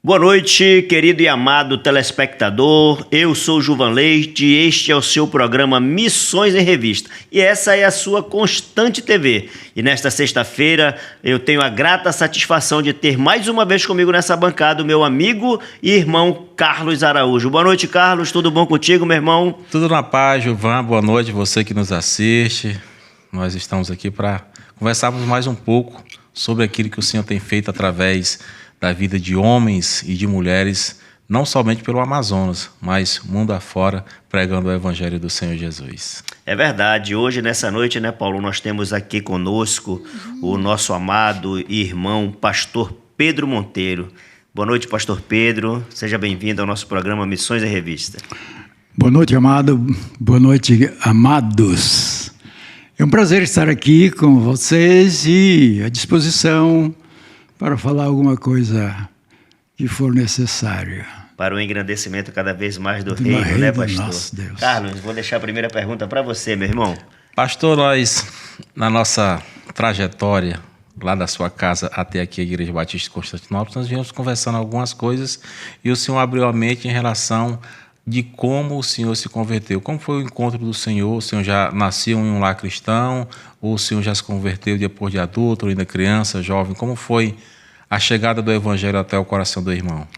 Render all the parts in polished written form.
Boa noite, querido e amado telespectador. Eu sou Juvan Leite e este é o seu programa Missões em Revista. E essa é a sua Constante TV. E nesta sexta-feira eu tenho a grata satisfação de ter mais uma vez comigo nessa bancada o meu amigo e irmão Carlos Araújo. Boa noite, Carlos. Tudo bom contigo, meu irmão? Tudo na paz, Juvan. Boa noite, você que nos assiste. Nós estamos aqui para conversarmos mais um pouco sobre aquilo que o Senhor tem feito através da vida de homens e de mulheres, não somente pelo Amazonas, mas mundo afora, pregando o Evangelho do Senhor Jesus. É verdade. Hoje, nessa noite, né, Paulo, nós temos aqui conosco o nosso amado irmão, pastor Pedro Monteiro. Boa noite, pastor Pedro. Seja bem-vindo ao nosso programa Missões em Revista. Boa noite, amado. Boa noite, amados. É um prazer estar aqui com vocês e à disposição para falar alguma coisa que for necessária. Para o engrandecimento cada vez mais do reino, né, pastor? Nosso Deus. Carlos, vou deixar a primeira pergunta para você, meu irmão. Pastor, nós, na nossa trajetória, lá da sua casa até aqui a Igreja Batista de Constantinópolis, nós viemos conversando algumas coisas e o Senhor abriu a mente em relação de como o Senhor se converteu. Como foi o encontro do Senhor? O Senhor já nasceu em um lar cristão? Ou o Senhor já se converteu depois de adulto, ou ainda criança, jovem? Como foi a chegada do Evangelho até o coração do irmão?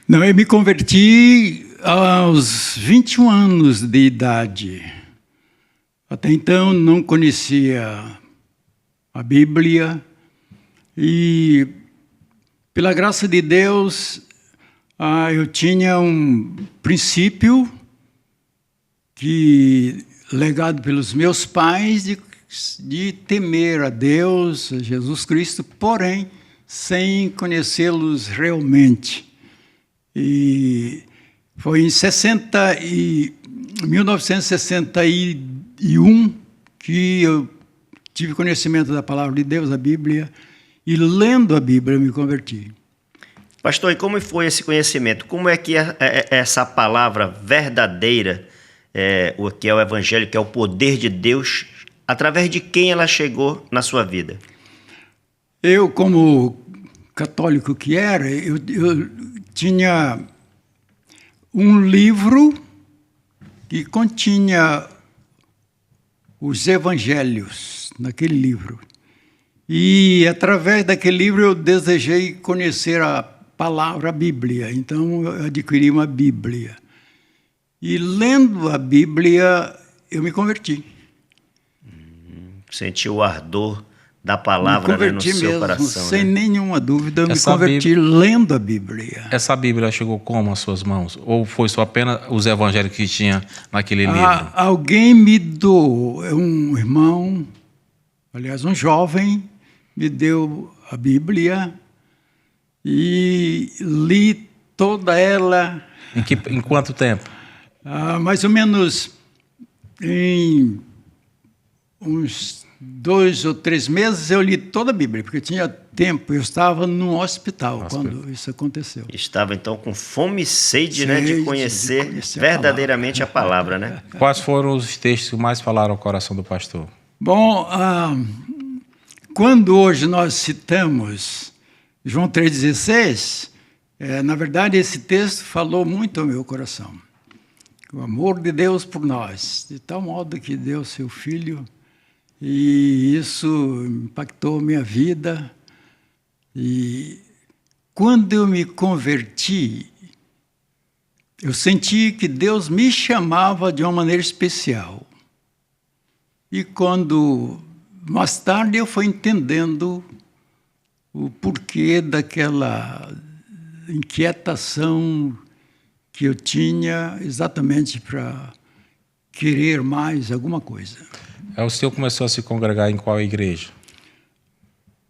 Não, eu me converti aos 21 anos de idade. Até então não conhecia a Bíblia e, pela graça de Deus, eu tinha um princípio legado pelos meus pais de temer a Deus, a Jesus Cristo, porém sem conhecê-los realmente. E foi em 1961 que eu tive conhecimento da palavra de Deus, a Bíblia, e lendo a Bíblia eu me converti. Pastor, e como foi esse conhecimento? Como é que essa palavra verdadeira, o que é o Evangelho, que é o poder de Deus, através de quem ela chegou na sua vida? Eu, como católico que era, eu tinha um livro que continha os evangelhos naquele livro. E, através daquele livro, eu desejei conhecer a palavra, a Bíblia. Então, eu adquiri uma Bíblia. E, lendo a Bíblia, eu me converti. Sentiu o ardor da palavra, né, no seu mesmo, coração. Sem nenhuma dúvida, eu me Essa converti lendo a Bíblia. Essa Bíblia chegou como às suas mãos? Ou foi só apenas os evangelhos que tinha naquele livro? Alguém me doou, um irmão, aliás, um jovem, me deu a Bíblia e li toda ela. Em quanto tempo? Mais ou menos em uns 2 ou 3 meses eu li toda a Bíblia, porque tinha tempo, eu estava no hospital quando isso aconteceu. Estava então com fome e sede, né, de conhecer verdadeiramente a palavra, né? Quais foram os textos que mais falaram ao coração do pastor? Bom, quando hoje nós citamos João 3,16, na verdade esse texto falou muito ao meu coração. O amor de Deus por nós, de tal modo que deu seu Filho, e isso impactou minha vida. E quando eu me converti, eu senti que Deus me chamava de uma maneira especial. E quando, mais tarde, eu fui entendendo o porquê daquela inquietação que eu tinha exatamente para querer mais alguma coisa. O senhor começou a se congregar em qual igreja?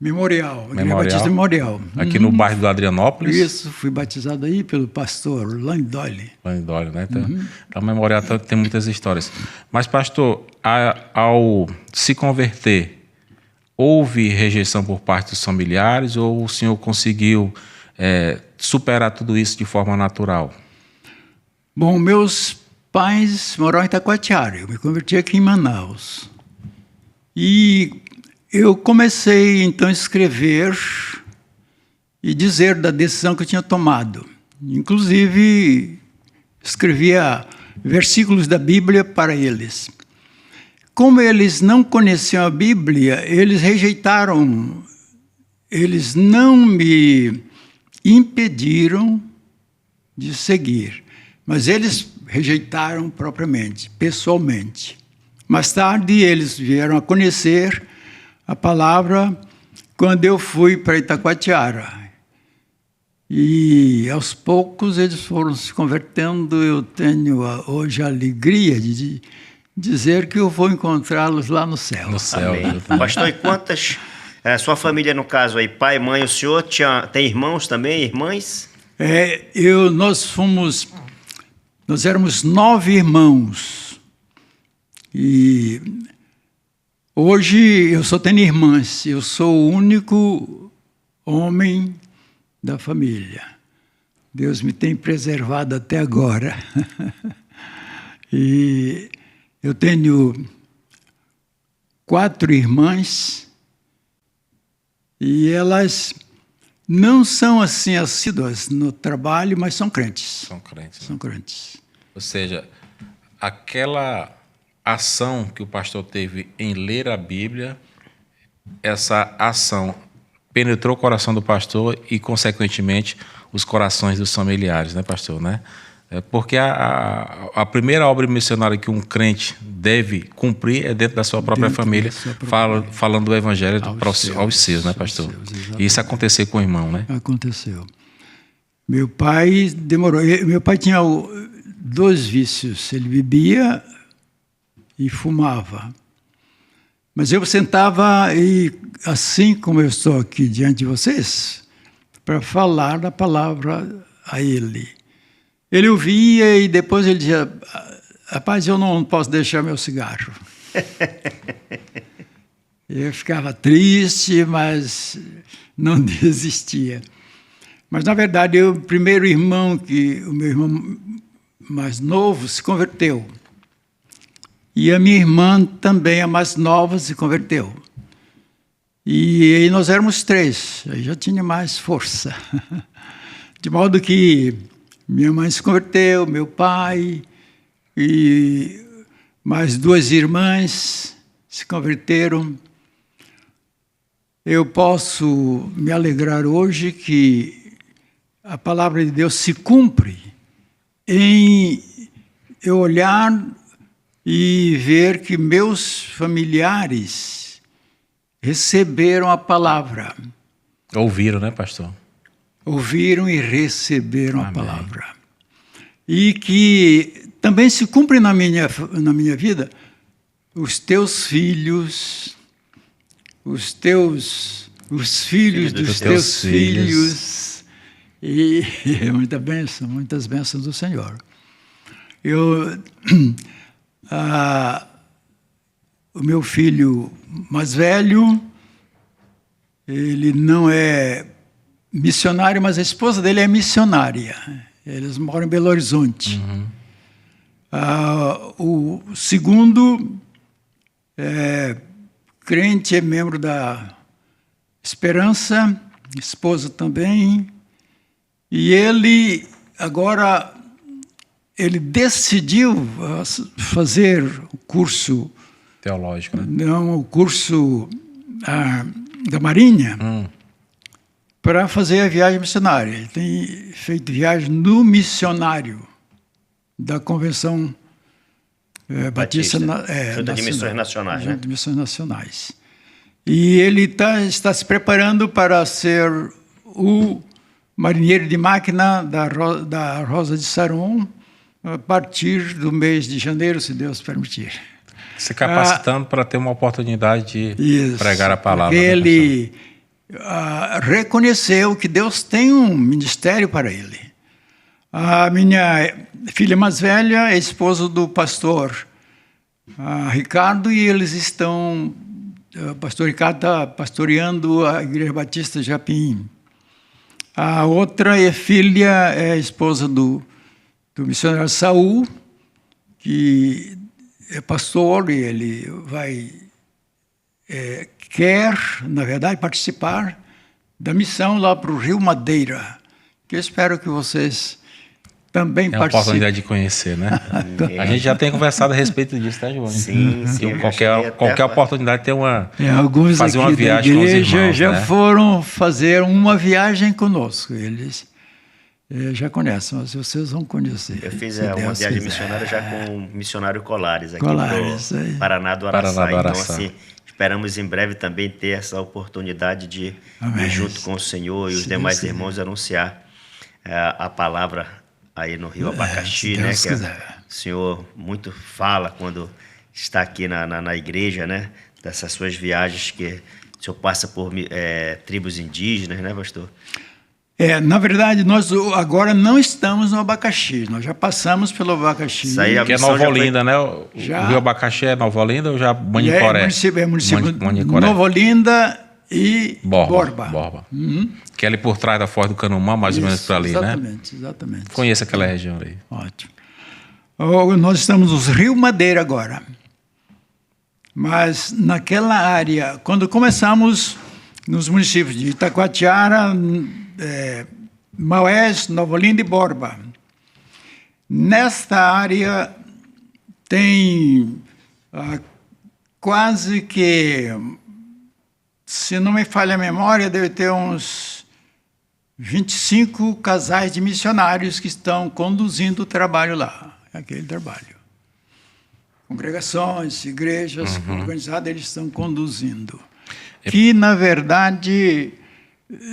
Igreja Batista Memorial. Aqui no bairro do Adrianópolis? Isso, fui batizado aí pelo pastor Lane Doyle. Lane Doyle, né? Então, a Memorial tem muitas histórias. Mas, pastor, ao se converter, houve rejeição por parte dos familiares ou o senhor conseguiu superar tudo isso de forma natural? Bom, meus pais moravam em Itacoatiara. Eu me converti aqui em Manaus. E eu comecei, então, a escrever e dizer da decisão que eu tinha tomado. Inclusive, escrevia versículos da Bíblia para eles. Como eles não conheciam a Bíblia, eles rejeitaram, eles não me impediram de seguir, mas eles rejeitaram propriamente, pessoalmente. Mais tarde, eles vieram a conhecer a palavra quando eu fui para Itacoatiara. E, aos poucos, eles foram se convertendo. Eu tenho hoje a alegria de dizer que eu vou encontrá-los lá no céu. No céu. Pastor, e quantas... sua família, no caso aí, pai, mãe, o senhor tem irmãos também, irmãs? Nós éramos 9 irmãos. E hoje eu só tenho irmãs. Eu sou o único homem da família. Deus me tem preservado até agora. E eu tenho 4 irmãs e elas não são assim assíduas no trabalho, mas são crentes. São crentes. São crentes. Ou seja, aquela ação que o pastor teve em ler a Bíblia, essa ação penetrou o coração do pastor e, consequentemente, os corações dos familiares, né, pastor? Né? Porque a primeira obra missionária que um crente deve cumprir é dentro da sua própria família, falando do evangelho aos seus, né, pastor? E isso aconteceu com o irmão, né? Aconteceu. Meu pai demorou. Meu pai tinha 2 vícios. Ele bebia e fumava. Mas eu sentava e, assim como eu estou aqui diante de vocês, para falar da palavra a ele. Ele ouvia e depois ele dizia: rapaz, eu não posso deixar meu cigarro. Eu ficava triste, mas não desistia. Mas, na verdade, o primeiro irmão, o meu irmão mais novo, se converteu. E a minha irmã também, a mais nova, se converteu. E aí nós éramos 3, aí já tinha mais força. De modo que minha mãe se converteu, meu pai, e mais 2 irmãs se converteram. Eu posso me alegrar hoje que a palavra de Deus se cumpre em eu olhar e ver que meus familiares receberam a palavra. Ouviram, né, pastor? Ouviram e receberam a palavra. E que também se cumpre na minha vida os teus filhos, os filhos dos teus filhos. E muitas bênçãos do Senhor. O meu filho mais velho, ele não é missionário, mas a esposa dele é missionária. Eles moram em Belo Horizonte. O segundo é crente, é membro da Esperança, esposa também. E ele, agora, ele decidiu fazer o curso... Teológico, né? Não, o curso da Marinha, para fazer a viagem missionária. Ele tem feito viagem no missionário da Convenção Batista Junta de Missões Nacionais, né? Junta de Missões Nacionais. E ele está se preparando para ser o marinheiro de máquina da Rosa de Saron a partir do mês de janeiro, se Deus permitir. Se capacitando para ter uma oportunidade de pregar a palavra. Ele reconheceu que Deus tem um ministério para ele. A minha filha mais velha é esposa do pastor Ricardo, e eles estão... O pastor Ricardo está pastoreando a Igreja Batista de Japim. A outra é esposa do missionário Saul, que é pastor, e ele quer, na verdade, participar da missão lá para o Rio Madeira, que eu espero que vocês também É uma participem. oportunidade de conhecer, né? A gente já tem conversado a respeito disso, tá, João? Sim, Então, sim. qualquer oportunidade tem uma... Alguns fazer aqui uma da viagem com os igreja irmãos, já né? foram fazer uma viagem conosco. Eles já conhecem, mas vocês vão conhecer. Eu fiz se uma Deus viagem quiser. missionária já com o missionário Colares, aqui Colares, pro aí. Paraná do Araçá. Paraná do Então, Araçá. assim, esperamos em breve também ter essa oportunidade de Amém. ir junto com o Senhor e os Se demais Deus irmãos anunciar a palavra aí no Rio Abacaxi, se né? Deus Que quiser. o Senhor muito fala quando está aqui na igreja, né? Dessas suas viagens que o Senhor passa por tribos indígenas, né, pastor? Na verdade, nós agora não estamos no Abacaxi, nós já passamos pelo Abacaxi. Isso aí, a Que é missão Nova já foi- Olinda, né? O Já. Rio Abacaxi é Nova Olinda ou já É Manicoré? município Manicoré. Nova Olinda e Borba. Que é ali por trás da Foz do Canumã, mais ou menos por ali, né? Exatamente. Conheço aquela região ali. Ótimo. Nós estamos nos Rio Madeira agora. Mas naquela área, quando começamos nos municípios de Itacoatiara, Maués, Nova Olinda e Borba. Nesta área tem quase que, se não me falha a memória, deve ter uns 25 casais de missionários que estão conduzindo o trabalho lá, aquele trabalho. Congregações, igrejas organizadas, eles estão conduzindo. Que, na verdade,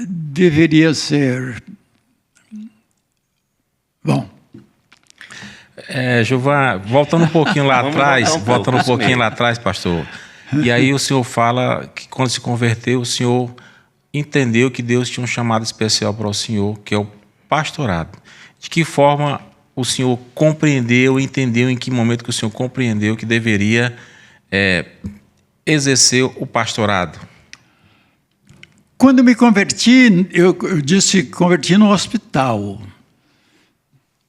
deveria ser... Bom. Gilvan, voltando um pouquinho lá Vamos atrás, voltar um pouco, lá atrás, pastor. E aí o senhor fala que quando se converteu, o senhor entendeu que Deus tinha um chamado especial para o senhor, que é o pastorado. De que forma o senhor compreendeu, entendeu em que momento que o senhor compreendeu que deveria exercer o pastorado? Quando me converti, eu disse que converti no hospital.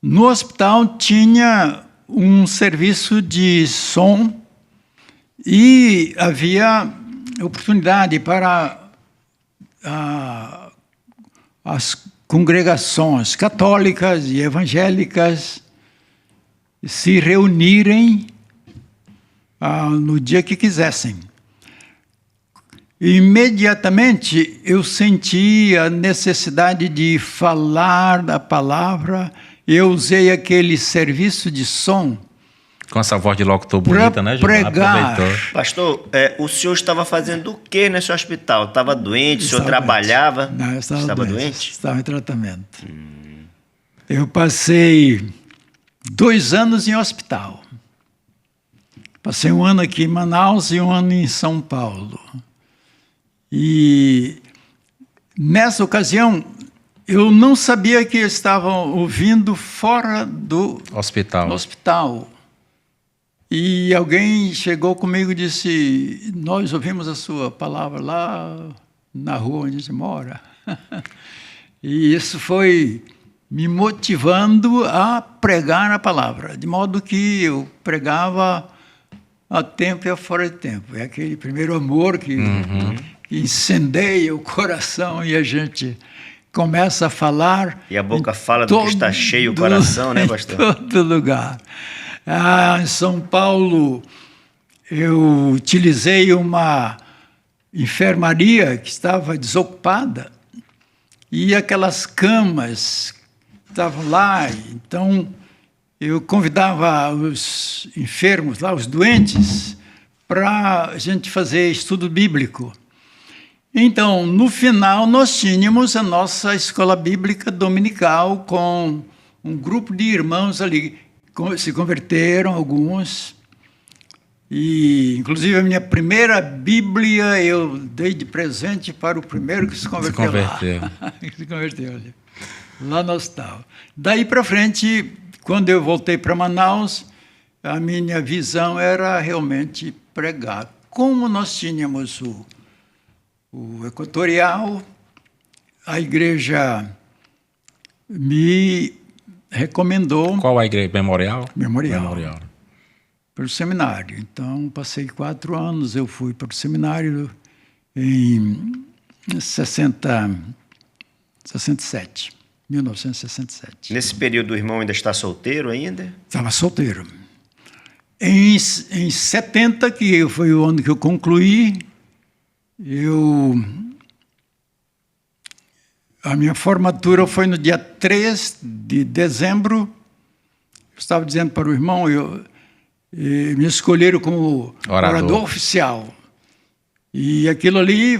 No hospital tinha um serviço de som e havia oportunidade para as congregações católicas e evangélicas se reunirem no dia que quisessem. Imediatamente eu senti a necessidade de falar da palavra. Eu usei aquele serviço de som Com essa voz de locutor bonita, né, Gilvan? pregar. Aproveitou. Pastor, o senhor estava fazendo o que nesse hospital? Estava doente? O senhor Estava trabalhava? doente. Não, eu estava doente? Estava em tratamento. Eu passei 2 anos em hospital. Passei 1 ano aqui em Manaus e 1 ano em São Paulo. E nessa ocasião, eu não sabia que estavam ouvindo fora do hospital. E alguém chegou comigo e disse: nós ouvimos a sua palavra lá na rua onde a gente mora. E isso foi me motivando a pregar a palavra, de modo que eu pregava a tempo e a fora de tempo. É aquele primeiro amor que incendeia o coração e a gente começa a falar. E a boca fala do que está cheio o coração, né, pastor? Em todo lugar. Em São Paulo, eu utilizei uma enfermaria que estava desocupada e aquelas camas estavam lá. Então, eu convidava os enfermos lá, os doentes, para a gente fazer estudo bíblico. Então, no final, nós tínhamos a nossa escola bíblica dominical com um grupo de irmãos ali. Se converteram alguns. E, inclusive, a minha primeira Bíblia eu dei de presente para o primeiro que se converteu. Se converteu ali, lá no hospital. Daí para frente, quando eu voltei para Manaus, a minha visão era realmente pregar. Como nós tínhamos o Equatorial, a igreja me recomendou... Qual a igreja? Memorial? Memorial. Para o seminário. Então, passei 4 anos, eu fui para o seminário em 1967. Nesse período o irmão ainda está solteiro ainda? Estava solteiro. Em 70, que foi o ano que eu concluí, a minha formatura foi no dia 3 de dezembro. Eu estava dizendo para o irmão, me escolheram como orador oficial. E aquilo ali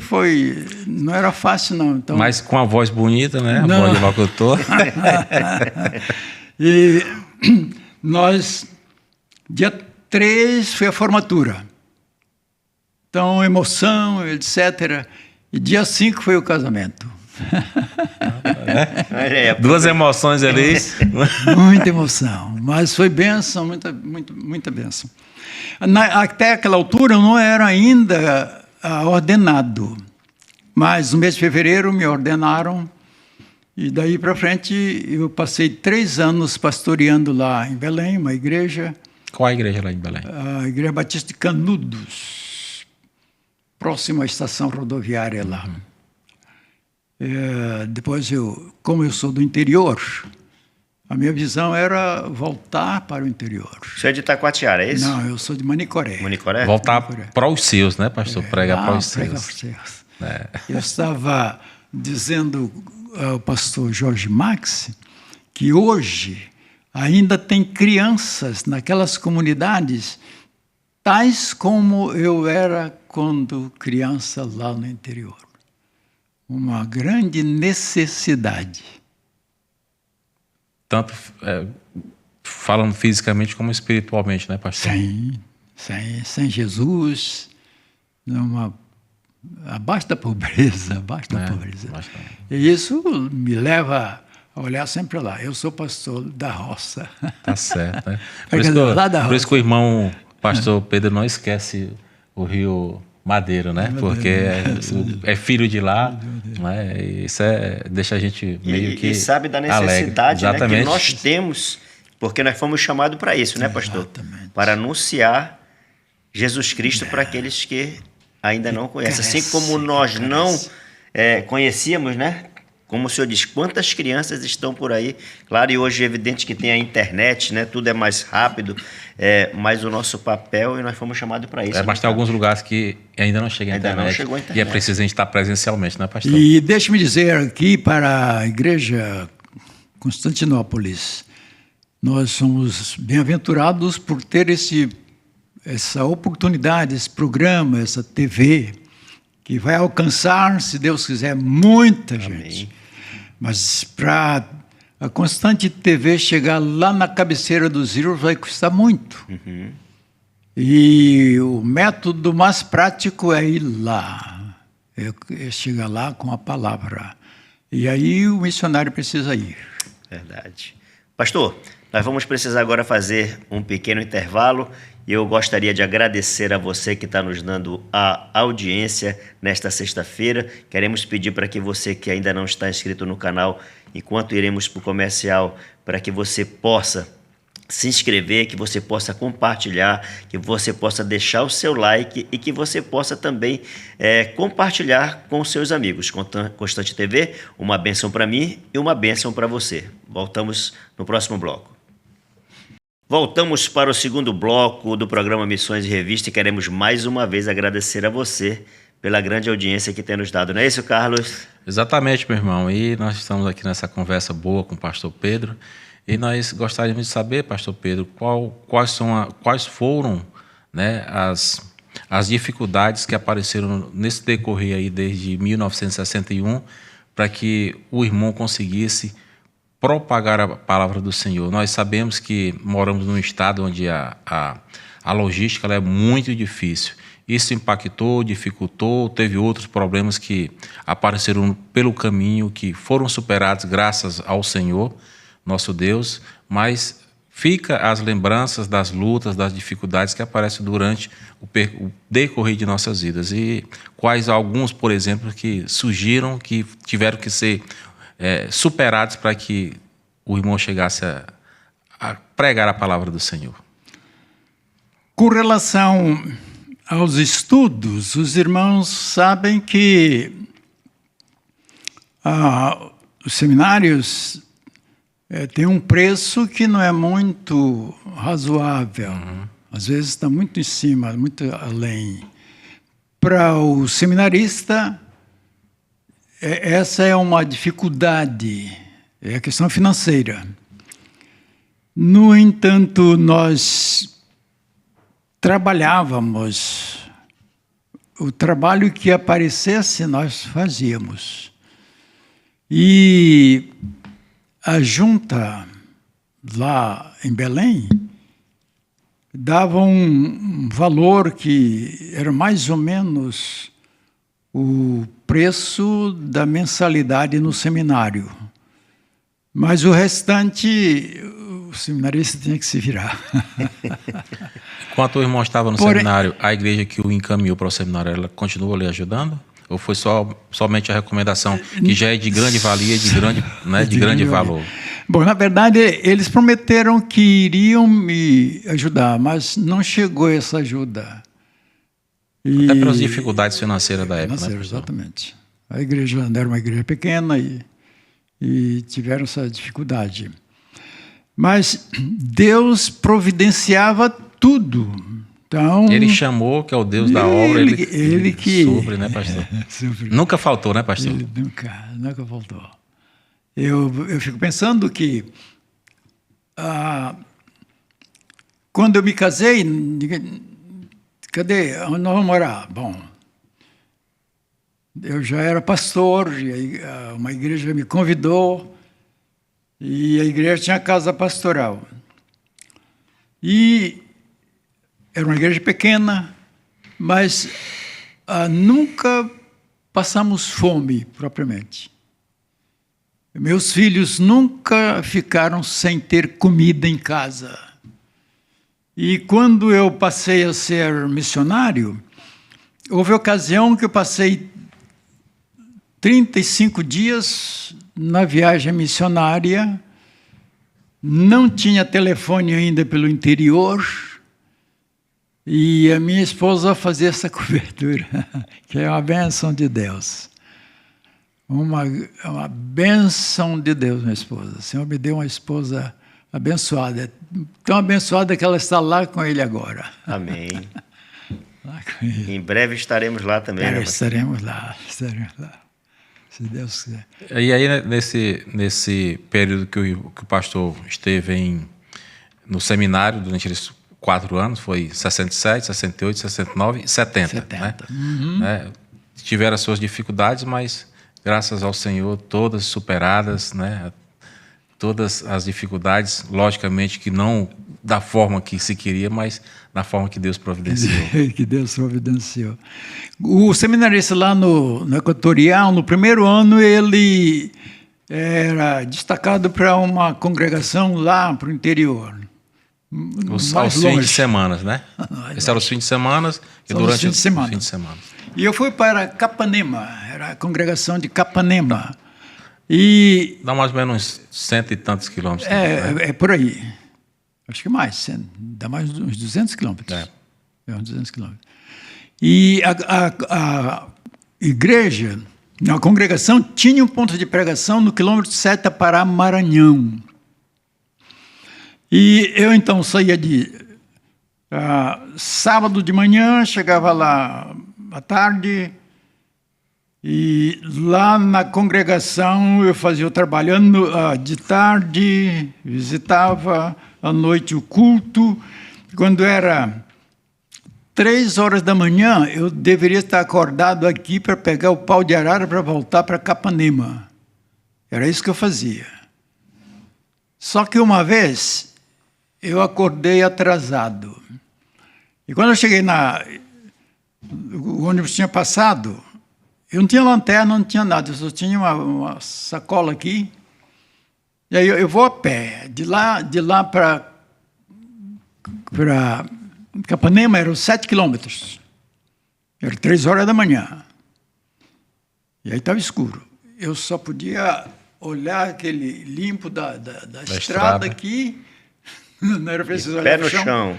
não era fácil, não. Então, mas com a voz bonita, né? A voz de locutor. E nós, dia 3 foi a formatura. Então, emoção, etc. E dia 5 foi o casamento. Duas emoções ali. Muita emoção, mas foi bênção, muita bênção. Até aquela altura eu não era ainda ordenado, mas no mês de fevereiro me ordenaram e daí para frente eu passei 3 anos pastoreando lá em Belém, uma igreja. Qual a igreja lá em Belém? A Igreja Batista de Canudos, próximo à estação rodoviária lá. Depois, como eu sou do interior, a minha visão era voltar para o interior. O senhor é de Itacoatiara, é isso? Não, eu sou de Manicoré. Manicoré? Voltar para os seus, né, pastor? Pregar para os seus. Eu estava dizendo ao pastor Jorge Max que hoje ainda tem crianças naquelas comunidades tais como eu era quando criança lá no interior. Uma grande necessidade. Tanto falando fisicamente como espiritualmente, né, pastor? Sem Jesus, abaixo da pobreza, E isso me leva a olhar sempre lá. Eu sou pastor da roça. Tá certo, né? Por isso que o irmão pastor Pedro não esquece o Rio Madeira, né? Porque é filho de lá, né? Isso deixa a gente meio que e sabe da necessidade, né, que nós temos, porque nós fomos chamados para isso, né, pastor? Exatamente. Para anunciar Jesus Cristo para aqueles que ainda não conhecem. Assim como nós não conhecíamos, né? Como o senhor diz, quantas crianças estão por aí? Claro, e hoje é evidente que tem a internet, né? Tudo é mais rápido, mas o nosso papel, e nós fomos chamados para isso. Mas tem alguns lugares que ainda não chega a internet. Não chegou a internet. E é preciso a gente estar presencialmente, né, pastor? E deixe-me dizer aqui para a Igreja Constantinópolis, nós somos bem-aventurados por ter essa oportunidade, esse programa, essa TV, que vai alcançar, se Deus quiser, muita gente. Mas para a Constante TV chegar lá na cabeceira dos rios vai custar muito. E o método mais prático é ir lá. É chegar lá com a palavra. E aí o missionário precisa ir. Verdade. Pastor, nós vamos precisar agora fazer um pequeno intervalo. E eu gostaria de agradecer a você que está nos dando a audiência nesta sexta-feira. Queremos pedir para que você que ainda não está inscrito no canal, enquanto iremos para o comercial, para que você possa se inscrever, que você possa compartilhar, que você possa deixar o seu like e que você possa também compartilhar com os seus amigos. Constante TV, uma bênção para mim e uma bênção para você. Voltamos no próximo bloco. Voltamos para o segundo bloco do programa Missões e Revista e queremos mais uma vez agradecer a você pela grande audiência que tem nos dado. Não é isso, Carlos? Exatamente, meu irmão. E nós estamos aqui nessa conversa boa com o pastor Pedro e nós gostaríamos de saber, pastor Pedro, quais foram, né, as dificuldades que apareceram nesse decorrer aí desde 1961 para que o irmão conseguisse propagar a palavra do Senhor. Nós sabemos que moramos num estado onde a logística ela é muito difícil. Isso impactou, dificultou, teve outros problemas que apareceram pelo caminho, que foram superados graças ao Senhor, nosso Deus, mas fica as lembranças das lutas, das dificuldades que aparecem durante o decorrer de nossas vidas. E quais alguns, por exemplo, que surgiram, que tiveram que ser superados para que o irmão chegasse a pregar a palavra do Senhor. Com relação aos estudos, os irmãos sabem que os seminários têm um preço que não é muito razoável. Às vezes está muito em cima, muito além. Para o seminarista, essa é uma dificuldade, é a questão financeira. No entanto, nós trabalhávamos, o trabalho que aparecesse nós fazíamos. E a junta lá em Belém dava um valor que era mais ou menos o preço da mensalidade no seminário. Mas o restante, o seminarista tinha que se virar. Enquanto o irmão estava no seminário, a igreja que o encaminhou para o seminário, ela continuou lhe ajudando? Ou foi somente a recomendação, que já é de grande valia, de grande valor? Bom, na verdade, eles prometeram que iriam me ajudar, mas não chegou essa ajuda. Até pelas dificuldades financeiras da época. Exatamente. A igreja era uma igreja pequena e tiveram essa dificuldade. Mas Deus providenciava tudo. Então, ele chamou, que é o Deus da obra, ele que supre, né, pastor? Nunca faltou, né, pastor? Ele nunca faltou. Eu fico pensando que quando eu me casei, cadê? Onde nós vamos morar? Bom, eu já era pastor, uma igreja me convidou, e a igreja tinha casa pastoral. E era uma igreja pequena, mas nunca passamos fome, propriamente. Meus filhos nunca ficaram sem ter comida em casa. E quando eu passei a ser missionário, houve ocasião que eu passei 35 dias na viagem missionária, não tinha telefone ainda pelo interior, e a minha esposa fazia essa cobertura, que é uma bênção de Deus. Uma bênção de Deus, minha esposa. O Senhor me deu uma esposa abençoada. Tão abençoada que ela está lá com ele agora. Amém. Lá com ele. Em breve estaremos lá também. Estaremos lá. Se Deus quiser. E aí, nesse período que o pastor esteve no seminário, durante esses 4 anos, foi 67, 68, 69 e 70. Né? Uhum. Tiveram as suas dificuldades, mas graças ao Senhor, todas superadas, né? Todas as dificuldades, logicamente que não da forma que se queria, mas da forma que Deus providenciou. Que Deus providenciou. O seminarista lá no Equatorial, no primeiro ano, ele era destacado para uma congregação lá para o interior. Aos fins de semana, né? Esses eram os fins de semana, e durante os fins de semana. E eu fui para Capanema, era a congregação de Capanema. E dá mais ou menos 100 e tantos quilômetros. É por aí. Acho que mais, dá mais uns 200 quilômetros. Uns 200 quilômetros. E a igreja, a congregação, tinha um ponto de pregação no quilômetro 7 Pará, Maranhão. E eu, então, saía de sábado de manhã, chegava lá à tarde, e lá na congregação eu fazia o trabalho de tarde, visitava à noite o culto. Quando era 3 horas da manhã, eu deveria estar acordado aqui para pegar o pau de arara para voltar para Capanema. Era isso que eu fazia. Só que uma vez eu acordei atrasado. E quando eu cheguei o ônibus tinha passado, eu não tinha lanterna, não tinha nada, eu só tinha uma sacola aqui. E aí eu vou a pé. De lá para Capanema eram 7 quilômetros. Era 3 horas da manhã. E aí estava escuro. Eu só podia olhar aquele limpo da estrada aqui. Não era preciso olhar no chão.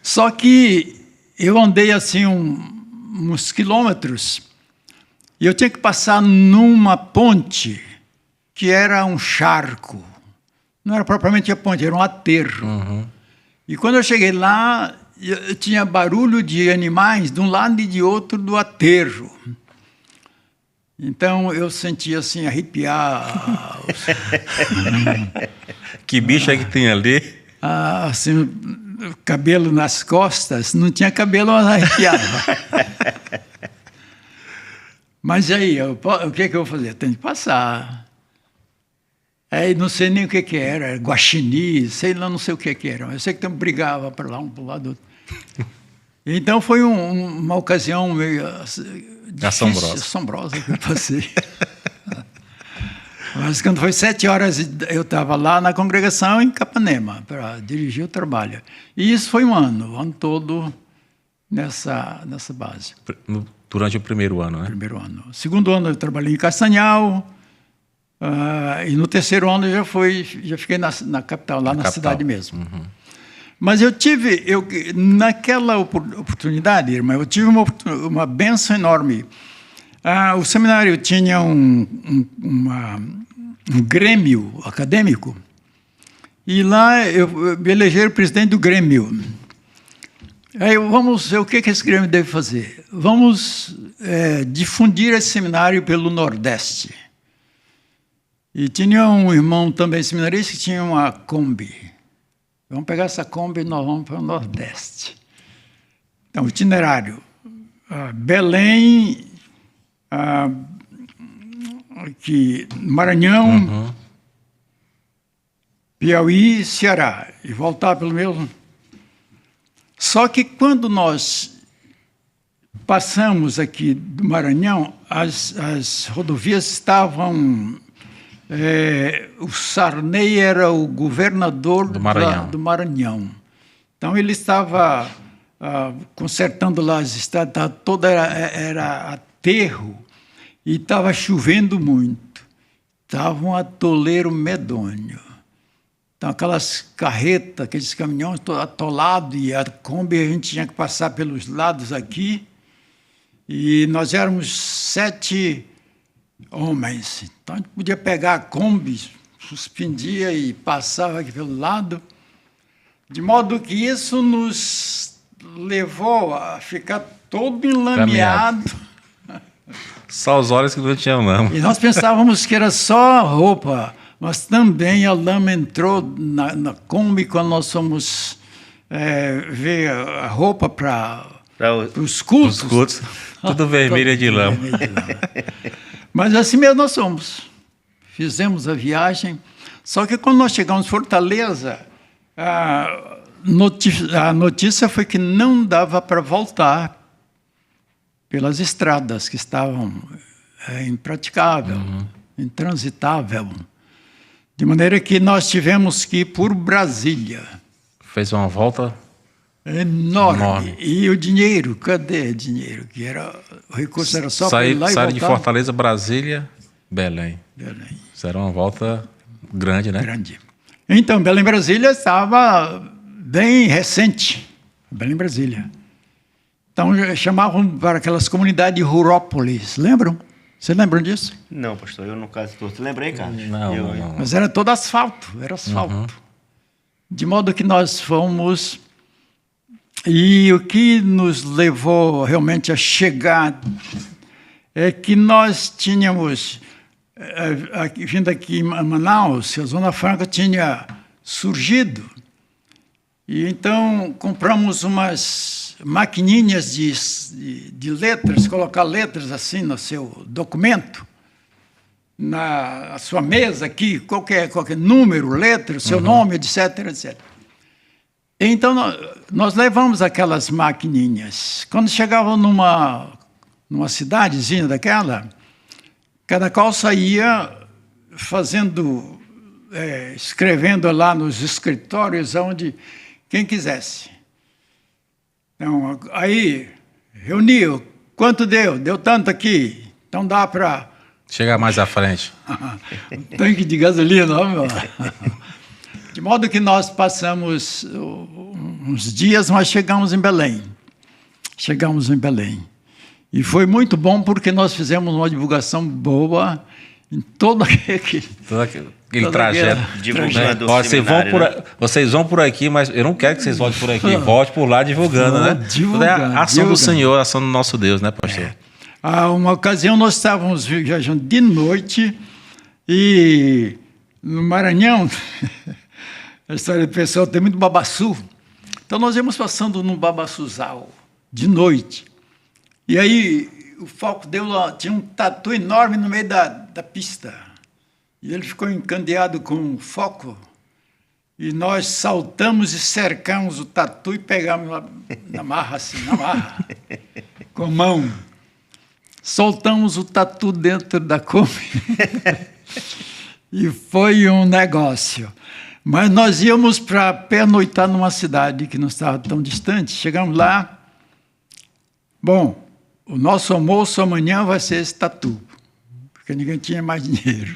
Só que eu andei assim uns quilômetros E eu tinha que passar numa ponte que era um charco. Não era propriamente a ponte, era um aterro. E quando eu cheguei lá, eu tinha barulho de animais de um lado e de outro do aterro. Então eu sentia assim, arrepiar. Que bicho é que tem ali? Assim, cabelo nas costas, não tinha cabelo, mas arrepiava. Mas aí, o que eu vou fazer? Eu tenho que passar. Aí não sei nem o que era, guaxinim, sei lá, não sei o que era. Eu sei que brigava para lá, um para o lado do outro. Então foi uma ocasião meio assombrosa que eu passei. Mas quando foi 7h, eu estava lá na congregação em Capanema para dirigir o trabalho. E isso foi o ano todo nessa base. Durante o primeiro ano, né? Primeiro ano. Segundo ano eu trabalhei em Castanhal. E no terceiro ano eu já fiquei na capital, lá na cidade mesmo. Mas naquela oportunidade, irmã, eu tive uma bênção enorme. O seminário tinha um grêmio acadêmico, e lá eu me elegeram presidente do grêmio. Aí vamos ver o que esse grêmio deve fazer. Vamos difundir esse seminário pelo Nordeste. E tinha um irmão também seminarista que tinha uma Kombi. Vamos pegar essa Kombi e nós vamos para o Nordeste. Então, itinerário. Belém, Maranhão, Piauí, Ceará. E voltar pelo mesmo. Só que quando nós passamos aqui do Maranhão, as rodovias estavam... o Sarney era o governador do Maranhão. Então, ele estava consertando lá as estradas, toda era aterro, e estava chovendo muito. Estava um atoleiro medonho. Então, aquelas carretas, aqueles caminhões atolados, e a Kombi a gente tinha que passar pelos lados aqui, e nós éramos 7 homens. Então, a gente podia pegar a Kombi, suspendia e passava aqui pelo lado, de modo que isso nos levou a ficar todo enlameado. Só os olhos que não te amamos. E nós pensávamos que era só a roupa, mas também a lama entrou na Kombi quando nós fomos ver a roupa para os cultos. Os cultos, tudo vermelho de lama. Mas assim mesmo nós somos. Fizemos a viagem, só que quando nós chegamos em Fortaleza, a notícia foi que não dava para voltar pelas estradas que estavam impraticável, intransitável. De maneira que nós tivemos que ir por Brasília. Fez uma volta enorme. E o dinheiro, cadê o dinheiro? O recurso era só para ir lá e voltar. Saíram de Fortaleza, Brasília, Belém. Isso era uma volta grande, né? Grande. Então, Belém-Brasília estava bem recente. Belém-Brasília. Então, chamavam para aquelas comunidades de Rurópolis. Lembram? Vocês lembram disso? Não, pastor. Eu, no caso, você lembrei, Carlos? Não. Mas era todo asfalto. Era asfalto. De modo que nós fomos... E o que nos levou realmente a chegar é que nós tínhamos, vindo aqui em Manaus, a Zona Franca tinha surgido, e então compramos umas maquininhas de letras, colocar letras assim no seu documento, na sua mesa aqui, qualquer número, letra, seu nome, etc, etc. Então, nós levamos aquelas maquininhas. Quando chegavam numa cidadezinha daquela, cada qual saía fazendo, escrevendo lá nos escritórios, onde quem quisesse. Então, aí, reuniu. Quanto deu? Deu tanto aqui. Então, dá para... Chegar mais à frente. Tanque de gasolina, ó, meu. De modo que nós passamos uns dias, mas chegamos em Belém. E foi muito bom porque nós fizemos uma divulgação boa em todo aquele trajeto. Divulgando o Vocês seminário, né? vocês vão por aqui, mas eu não quero que vocês voltem por aqui. Volte por lá divulgando, né? Tudo é a ação do Senhor, a ação do nosso Deus, né, pastor? Uma ocasião nós estávamos viajando de noite e no Maranhão, a história do pessoal tem muito babaçu. Então nós íamos passando num babaçuzal de noite. E aí o foco tinha um tatu enorme no meio da pista. E ele ficou encandeado com o foco. E nós saltamos e cercamos o tatu e pegamos na marra, assim, na marra, com a mão. Soltamos o tatu dentro da Kombi. E foi um negócio. Mas nós íamos para pernoitar numa cidade que não estava tão distante. Chegamos lá. Bom, o nosso almoço amanhã vai ser esse tatu, porque ninguém tinha mais dinheiro.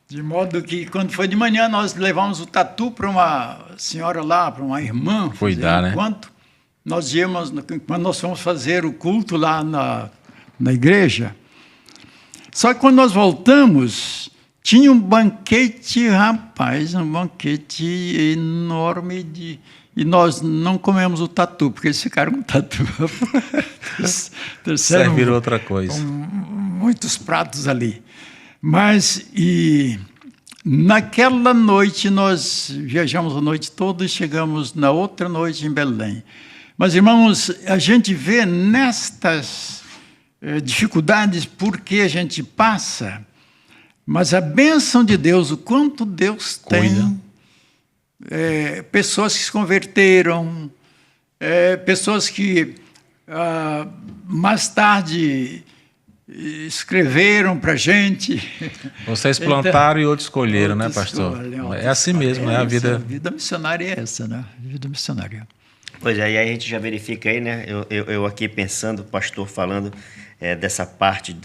De modo que, quando foi de manhã, nós levamos o tatu para uma senhora lá, para uma irmã. Cuidar, né? Enquanto nós fomos fazer o culto lá na igreja. Só que quando nós voltamos, tinha um banquete, rapaz, um banquete enorme e nós não comemos o tatu, porque eles ficaram com o tatu. Serviram outra coisa. Muitos pratos ali. Mas, naquela noite, nós viajamos a noite toda e chegamos na outra noite em Belém. Mas, irmãos, a gente vê nestas dificuldades porque a gente passa, mas a bênção de Deus, o quanto Deus tem, pessoas que se converteram, pessoas que mais tarde escreveram para a gente. Vocês plantaram e outros colheram, né, pastor? É assim mesmo, né? A vida missionária é essa, né? A vida missionária. Pois é, e aí a gente já verifica aí, né? Eu aqui pensando, o pastor falando dessa parte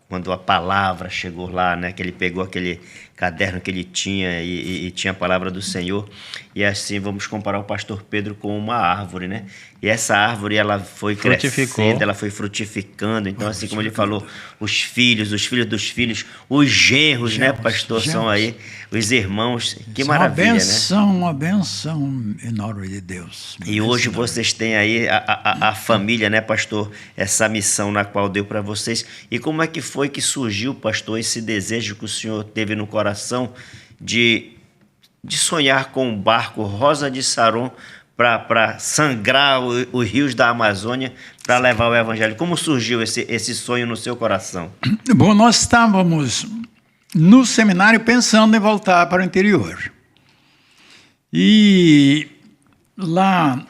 quando a palavra chegou lá, né? Que ele pegou aquele caderno que ele tinha e tinha a palavra do Senhor. E assim, vamos comparar o pastor Pedro com uma árvore, né? E essa árvore, ela foi crescendo, ela foi frutificando. Então, assim como ele falou, os filhos dos filhos, os genros, né, pastor? São aí os irmãos. Que maravilha, né? Uma benção enorme de Deus. E hoje vocês têm aí a família, né, pastor? Essa missão na qual deu para vocês. E como é que foi que surgiu, pastor, esse desejo que o senhor teve no coração de sonhar com o barco Rosa de Saron para sangrar os rios da Amazônia para levar o evangelho? Como surgiu esse sonho no seu coração? Bom, nós estávamos no seminário pensando em voltar para o interior. E lá,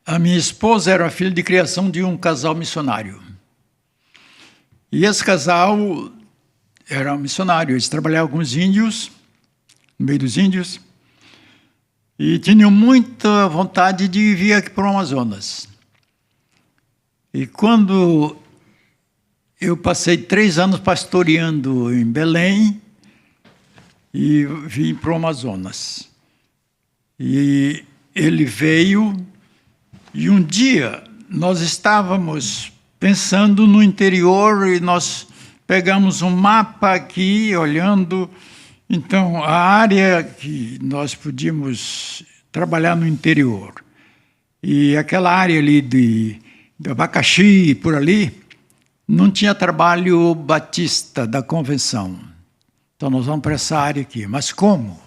a minha esposa era filha de criação de um casal missionário. E esse casal era um missionário, eles trabalhavam com os índios, no meio dos índios, e tinham muita vontade de vir aqui para o Amazonas. E quando eu passei 3 anos pastoreando em Belém, e vim para o Amazonas. E ele veio, e um dia nós estávamos pensando no interior, e nós pegamos um mapa aqui, olhando. Então, a área que nós podíamos trabalhar no interior, e aquela área ali de abacaxi, por ali, não tinha trabalho batista da convenção. Então, nós vamos para essa área aqui. Mas como?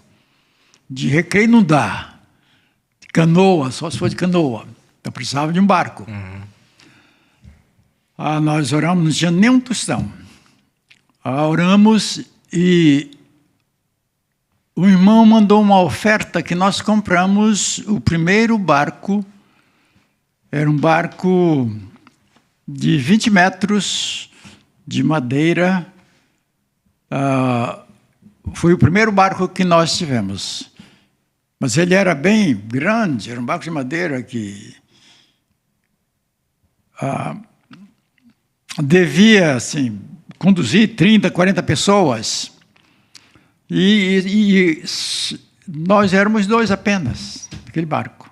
De recreio não dá. De canoa, só se for de canoa. Então, precisava de um barco. Nós oramos, não tinha nem um tostão. Oramos e o irmão mandou uma oferta que nós compramos o primeiro barco. Era um barco de 20 metros de madeira. Foi o primeiro barco que nós tivemos. Mas ele era bem grande, era um barco de madeira que devia assim, conduzir 30, 40 pessoas. E nós éramos 2 apenas, naquele barco.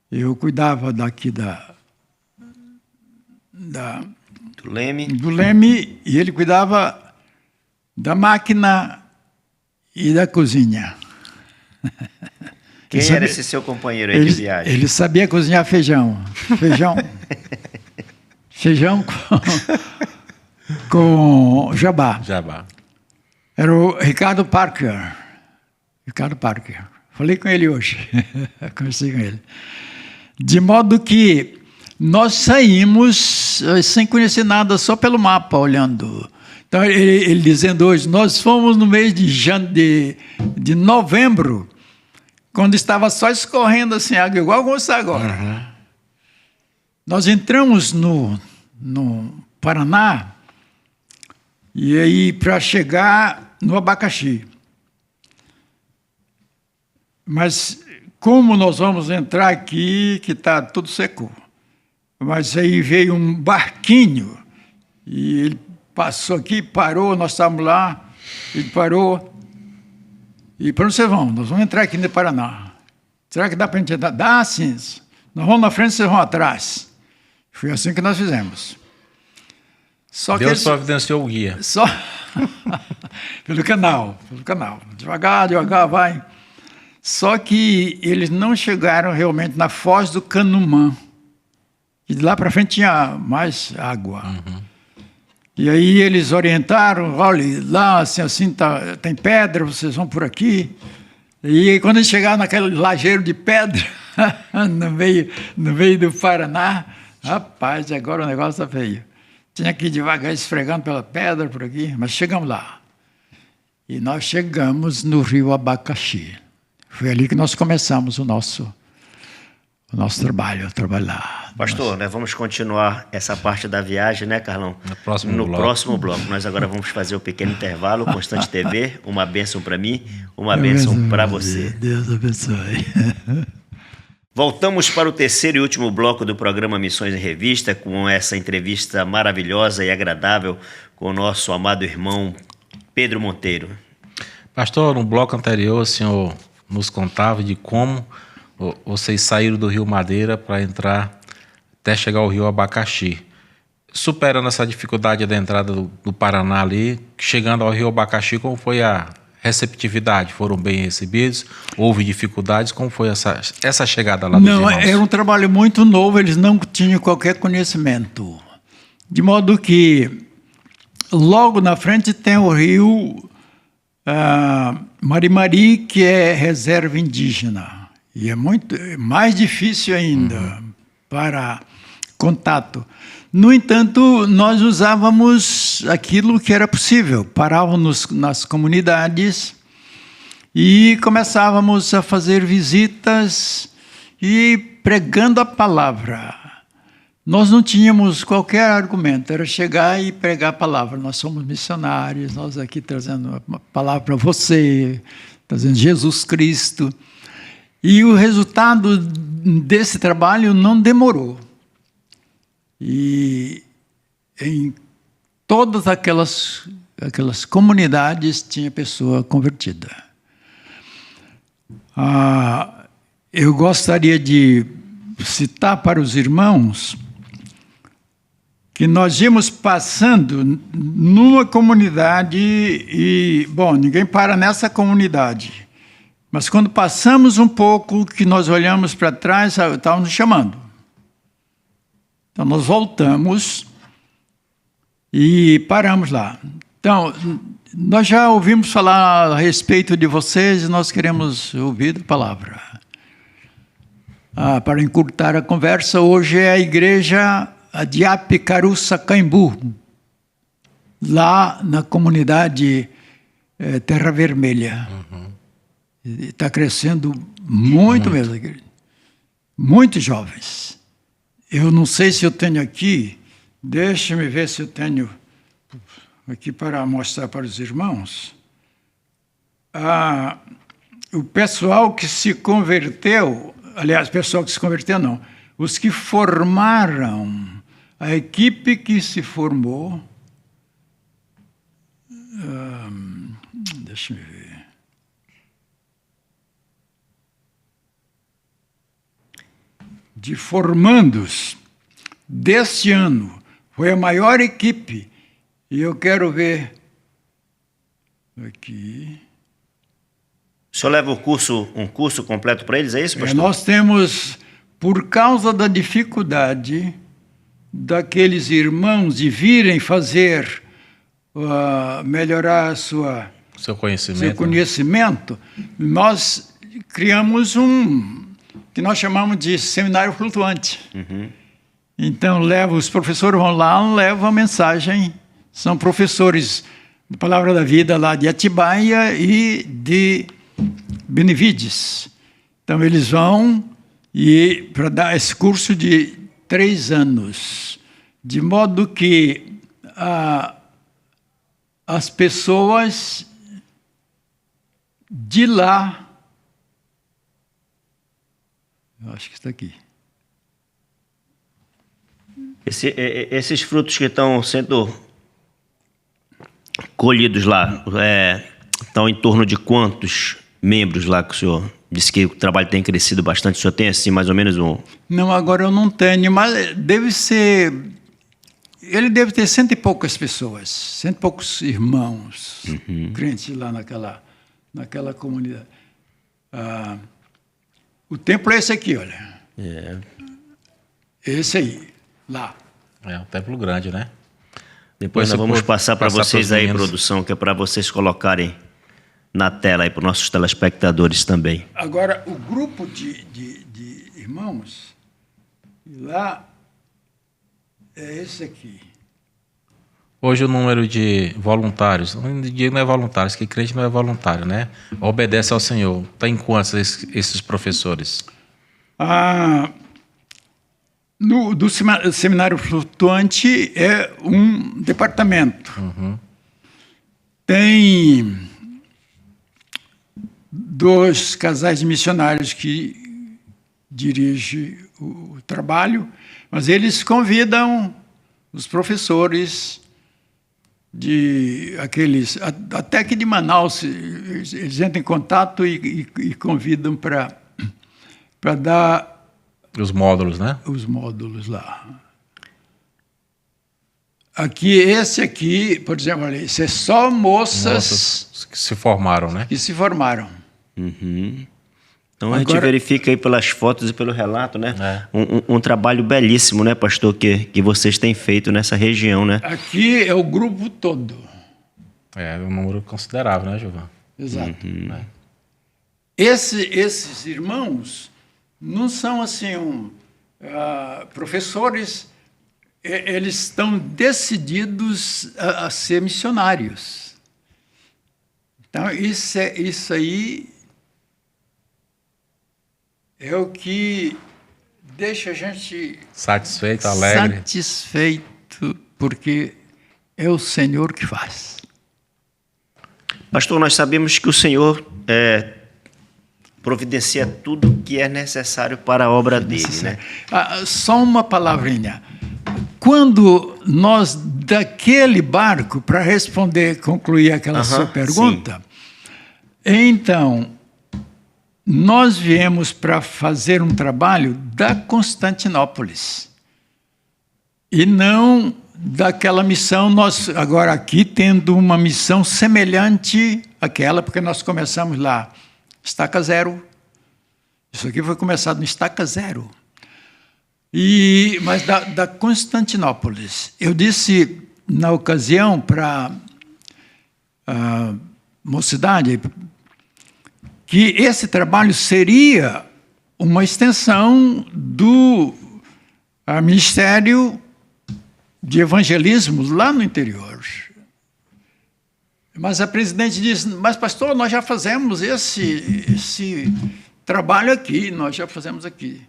Eu cuidava daqui da Do Leme. do Leme, e ele cuidava da máquina e da cozinha. Quem Ele era sabia- esse seu companheiro aí de viagem? Ele sabia cozinhar feijão. Feijão com jabá. Jabá. Era o Ricardo Parker. Ricardo Parker. Falei com ele hoje. Conversei com ele. De modo que nós saímos sem conhecer nada, só pelo mapa, olhando. Então, ele dizendo hoje, nós fomos no mês de novembro, quando estava só escorrendo assim, água, igual como está agora. Uhum. Nós entramos no Paraná, e aí para chegar no Abacaxi. Mas como nós vamos entrar aqui, que está tudo seco? Mas aí veio um barquinho, e ele passou aqui, parou, nós estávamos lá, ele parou. E para onde vocês vão? Nós vamos entrar aqui no Paraná. Será que dá para a gente entrar? Dá sim. Nós vamos na frente, vocês vão atrás. Foi assim que nós fizemos. Só que Deus eles- providenciou o guia. só pelo canal. Devagar, devagar, vai. Só que eles não chegaram realmente na Foz do Canumã. E de lá para frente tinha mais água. E aí eles orientaram, olha, lá assim tem pedra, vocês vão por aqui. E quando eles chegaram naquele lajeiro de pedra, no meio do Paraná, rapaz, agora o negócio está feio. Tinha que ir devagar, esfregando pela pedra por aqui, mas chegamos lá. E nós chegamos no rio Abacaxi. Foi ali que nós começamos o nosso trabalho, a trabalhar. Pastor, nós vamos continuar essa parte da viagem, né, Carlão? No próximo No bloco. próximo bloco. Nós agora vamos fazer o pequeno intervalo, Constante TV, uma bênção para mim, uma bênção para você. Deus abençoe. Voltamos para o terceiro e último bloco do programa Missões em Revista, com essa entrevista maravilhosa e agradável com o nosso amado irmão Pedro Monteiro. Pastor, no bloco anterior, o senhor nos contava de como vocês saíram do Rio Madeira para entrar até chegar ao Rio Abacaxi. Superando essa dificuldade da entrada do Paraná ali, chegando ao Rio Abacaxi, como foi a receptividade? Foram bem recebidos? Houve dificuldades? Como foi essa chegada lá dos Não, irmãos? era um trabalho muito novo, eles não tinham qualquer conhecimento. De modo que, logo na frente tem o rio Marimari, que é reserva indígena. E é mais difícil ainda para contato. No entanto, nós usávamos aquilo que era possível. Parávamos nas comunidades e começávamos a fazer visitas e pregando a palavra. Nós não tínhamos qualquer argumento, era chegar e pregar a palavra. Nós somos missionários, nós aqui trazendo uma palavra para você, trazendo Jesus Cristo. E o resultado desse trabalho não demorou. E em todas aquelas comunidades tinha pessoa convertida. Eu gostaria de citar para os irmãos que nós íamos passando numa comunidade e, bom, ninguém para nessa comunidade. Mas quando passamos um pouco, que nós olhamos para trás, estavam nos chamando. Então, nós voltamos e paramos lá. Então, nós já ouvimos falar a respeito de vocês e nós queremos ouvir a palavra. Para encurtar a conversa, hoje é a igreja de Apicaruça Caimbu, lá na comunidade Terra Vermelha. Está crescendo muito mesmo a igreja. Muitos jovens. Eu não sei se eu tenho aqui, deixe-me ver se eu tenho aqui para mostrar para os irmãos. O pessoal que se converteu, aliás, o pessoal que se converteu não, os que formaram, a equipe que se formou, deixa-me ver. De formandos deste ano, Foi a maior equipe. E eu quero ver aqui. O senhor leva um curso completo para eles, é isso, pastor? Nós temos, por causa da dificuldade daqueles irmãos de virem fazer, melhorar seu conhecimento, nós criamos que nós chamamos de seminário flutuante. Uhum. Então, os professores vão lá, levam a mensagem. São professores da Palavra da Vida lá de Atibaia e de Benevides. Então, eles vão para dar esse curso de 3 anos, de modo que as pessoas de lá, eu acho que está aqui. Esses frutos que estão sendo colhidos lá, estão em torno de quantos membros lá que o senhor disse que o trabalho tem crescido bastante? O senhor tem assim mais ou menos um... Não, agora eu não tenho, mas ele deve ter 100 e poucas pessoas, 100 e poucos irmãos, crentes lá naquela comunidade. O templo é esse aqui, olha. Esse aí, lá. É um templo grande, né? Depois nós vamos passar para vocês aí, produção, que é para vocês colocarem na tela aí para os nossos telespectadores também. Agora, o grupo de irmãos, lá, é esse aqui. Hoje o número de voluntários, não é voluntários, que crente não é voluntário, né? Obedece ao Senhor. Está em quantos esses professores? Do seminário flutuante é um departamento. Tem 2 casais de missionários que dirigem o trabalho, mas eles convidam os professores até que de Manaus, eles entram em contato e convidam para dar os módulos, né? Os módulos lá. Esse aqui, por exemplo, esse é só moças que se formaram, né? Que se formaram. Então a gente verifica aí pelas fotos e pelo relato, né? Um trabalho belíssimo, né, pastor, que vocês têm feito nessa região, né? Aqui é o grupo todo. É um número considerável, né, Gilvan? Exato. Esses irmãos não são assim professores, eles estão decididos a ser missionários. Então, isso aí é o que deixa a gente satisfeito, alegre. Satisfeito, porque é o Senhor que faz. Pastor, nós sabemos que o Senhor providencia tudo que é necessário para a obra dele, né? Só uma palavrinha. Quando nós, daquele barco, para concluir aquela sua pergunta, então, nós viemos para fazer um trabalho da Constantinópolis e não daquela missão, nós agora aqui tendo uma missão semelhante àquela, porque nós começamos lá, Estaca Zero. Isso aqui foi começado no Estaca Zero. Mas da Constantinópolis. Eu disse, na ocasião, para a mocidade, que esse trabalho seria uma extensão do Ministério de Evangelismo lá no interior. Mas a presidente disse, mas pastor, nós já fazemos esse trabalho aqui, nós já fazemos aqui.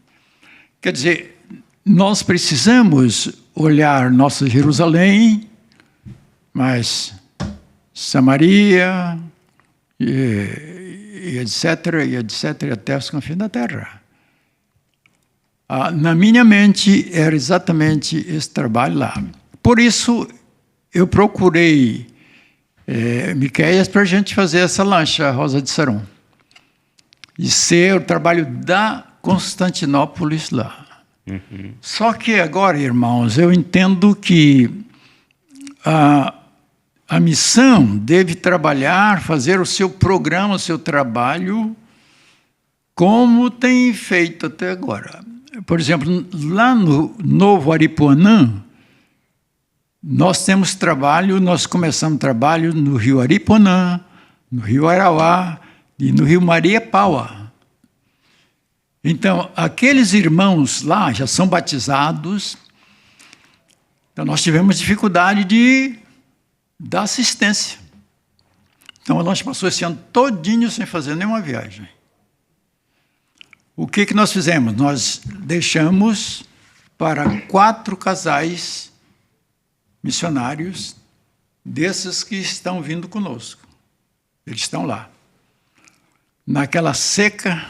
Quer dizer, nós precisamos olhar nossa Jerusalém, mas Samaria, e etc., até os confins da terra. Na minha mente era exatamente esse trabalho lá. Por isso, eu procurei Miqueias para a gente fazer essa lancha Rosa de Saron. E ser o trabalho da Constantinópolis lá. Só que agora, irmãos, eu entendo que a missão deve trabalhar, fazer o seu programa, o seu trabalho, como tem feito até agora. Por exemplo, lá no Novo Aripuanã, nós temos trabalho, nós começamos trabalho no Rio Aripuanã, no Rio Arauá e no Rio Mariapaua. Então, aqueles irmãos lá já são batizados, então nós tivemos dificuldade de dar assistência. Então, nós passamos esse ano todinho sem fazer nenhuma viagem. O que nós fizemos? Nós deixamos para 4 casais missionários desses que estão vindo conosco. Eles estão lá. Naquela seca,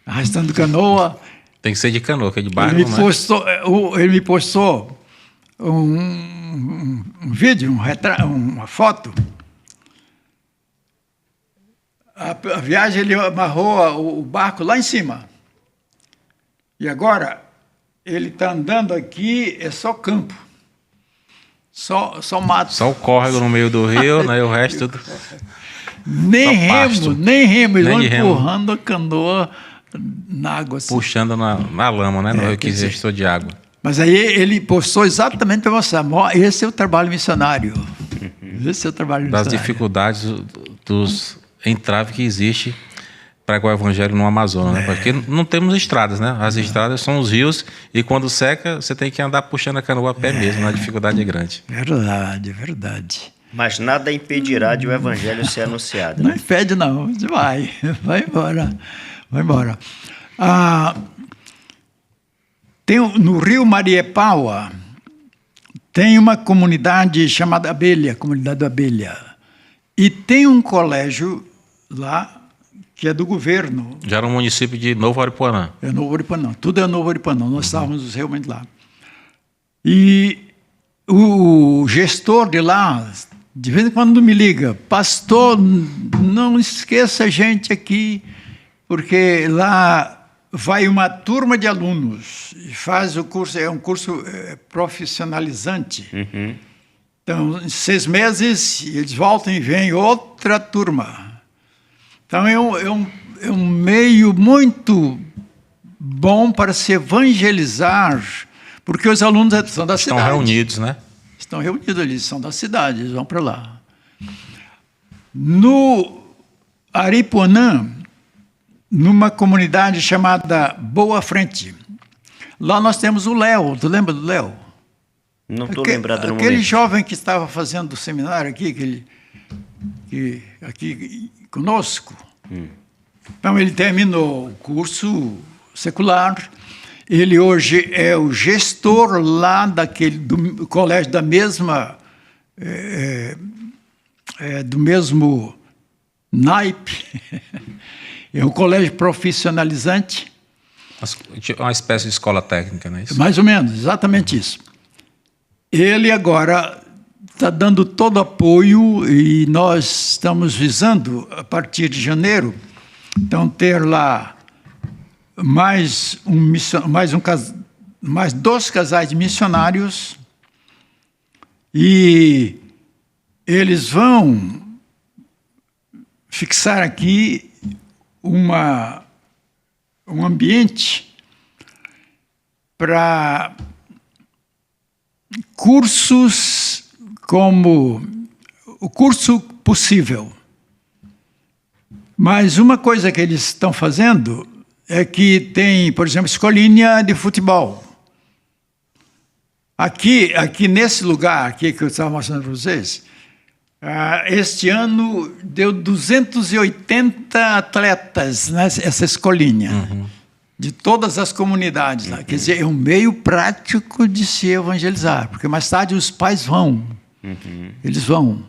arrastando canoa. Tem que ser de canoa, que é de barco, ele me postou um vídeo, uma foto. A viagem, ele amarrou o barco lá em cima. E agora, ele está andando aqui, é só campo. Só mato. Só o córrego no meio do rio, né? E o resto tudo. Nem remo. Eles vão empurrando a canoa na água. Assim. Puxando na lama, né? No rio que restou de água. Mas aí ele postou exatamente para mostrar. Esse é o trabalho missionário. Esse é o trabalho missionário. Das dificuldades dos entraves que existe para o evangelho no Amazonas, né? Porque não temos estradas, né? As estradas são os rios e quando seca, você tem que andar puxando a canoa a pé mesmo, a dificuldade é grande. Verdade. Mas nada impedirá de o evangelho ser anunciado. Né? Não impede, não. Vai embora. No Rio Mariapaua, tem uma comunidade chamada Abelha, Comunidade da Abelha. E tem um colégio lá que é do governo. Já era um município de Novo Aripuanã. É Novo Aripuanã. Tudo é Novo Aripuanã. Nós estávamos realmente lá. E o gestor de lá, de vez em quando me liga, pastor, não esqueça a gente aqui, porque lá vai uma turma de alunos e faz o curso, é um curso profissionalizante. Então, em 6 meses, eles voltam e vem outra turma. Então, é um meio muito bom para se evangelizar, porque os alunos são da cidade. Estão reunidos, né? Estão reunidos ali, são da cidade, eles vão para lá. No Aripuanã, numa comunidade chamada Boa Frente, lá nós temos o Léo. Tu lembra do Léo? Não estou lembrado no momento. Aquele jovem que estava fazendo o seminário aqui, aqui conosco. Então, ele terminou o curso secular. Ele hoje é o gestor lá do colégio da mesma... do mesmo naipe. É um colégio profissionalizante. Uma espécie de escola técnica, não é isso? Mais ou menos, exatamente isso. Ele agora está dando todo apoio e nós estamos visando, a partir de janeiro, então ter lá mais 2 casais de missionários e eles vão fixar aqui um ambiente para cursos como o curso possível. Mas uma coisa que eles estão fazendo é que tem, por exemplo, escolinha de futebol. Aqui nesse lugar aqui que eu estava mostrando para vocês, este ano deu 280 atletas nessa escolinha, de todas as comunidades lá. Quer dizer, é um meio prático de se evangelizar, porque mais tarde os pais vão. Eles vão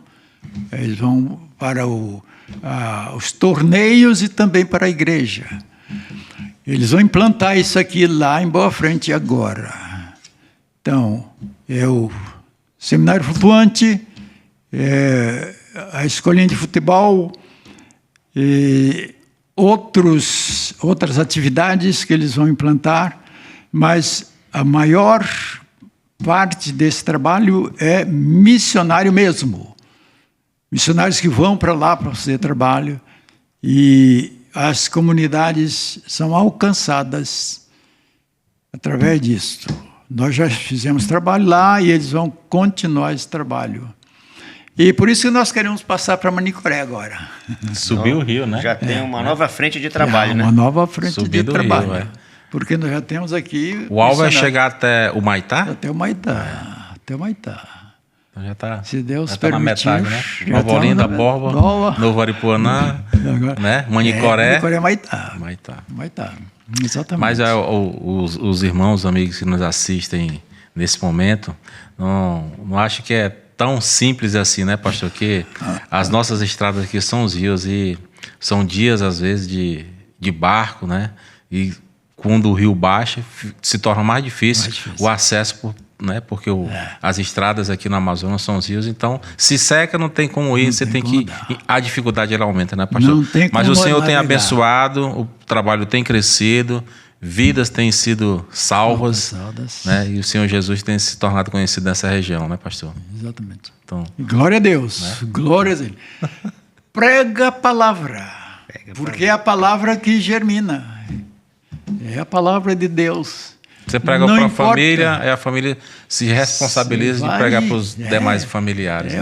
para os torneios e também para a igreja. Eles vão implantar isso aqui lá em Boa Frente agora. Então, é o seminário flutuante, a escolinha de futebol, e outras atividades que eles vão implantar, mas a maior parte desse trabalho é missionário mesmo. Missionários que vão para lá para fazer trabalho e as comunidades são alcançadas através disso. Nós já fizemos trabalho lá e eles vão continuar esse trabalho. E por isso que nós queremos passar para Manicoré agora. Subiu o rio, né? Já tem uma nova frente de trabalho, né? Uma nova frente Subindo de trabalho. o rio, Porque nós já temos aqui... O alvo é chegar até o Maitá? Até o Maitá. Até o Maitá. Então já tá, Se Deus já tá na permitir, metade, né? já Nova tá Olinda, na Borba, Novo Aripuanã, né? Manicoré. Manicoré é Maitá. Maitá. Maitá. Exatamente. Mas os irmãos, os amigos que nos assistem nesse momento, não acho que é tão simples assim, né, pastor? Que as nossas estradas aqui são os rios e são dias, às vezes, de barco, né? E quando o rio baixa, se torna mais difícil o acesso, né? Porque as estradas aqui no Amazonas são os rios, então se seca não tem como ir, você tem que... A dificuldade ela aumenta, né, pastor? Não tem como. Mas o Senhor tem navegar. abençoado, o trabalho tem crescido, vidas têm sido salvas, né? E o Senhor Jesus tem se tornado conhecido nessa região, né, pastor? Exatamente. Então, Glória a Deus. Né? Glória a Deus. Prega a palavra. Porque é a palavra que germina. É a palavra de Deus. Você prega para a família, a família se responsabiliza de pregar para os demais familiares. Né?